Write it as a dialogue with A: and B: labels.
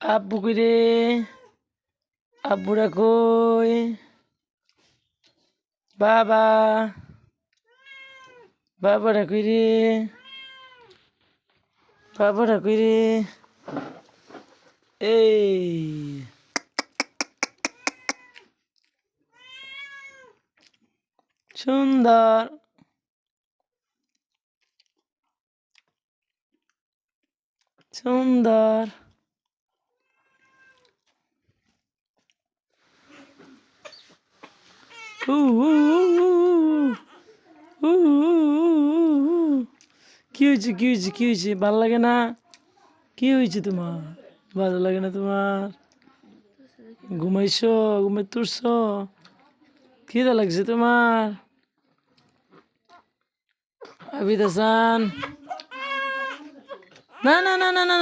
A: আব্বু কইরে আব্বুরা কই বাবা বাবারা কইরে বাবারা কইরে এই সুন্দর সুন্দর উ উ উ উ কি হয়েছে কি হয়েছে কি হয়েছে ভালো লাগে না কি হয়েছে তোমার ভালো লাগে না তোমার ঘুমাইছো ঘুমাই তুলছো খিদা লাগছে তোমার আবিদ হাসান না না না না না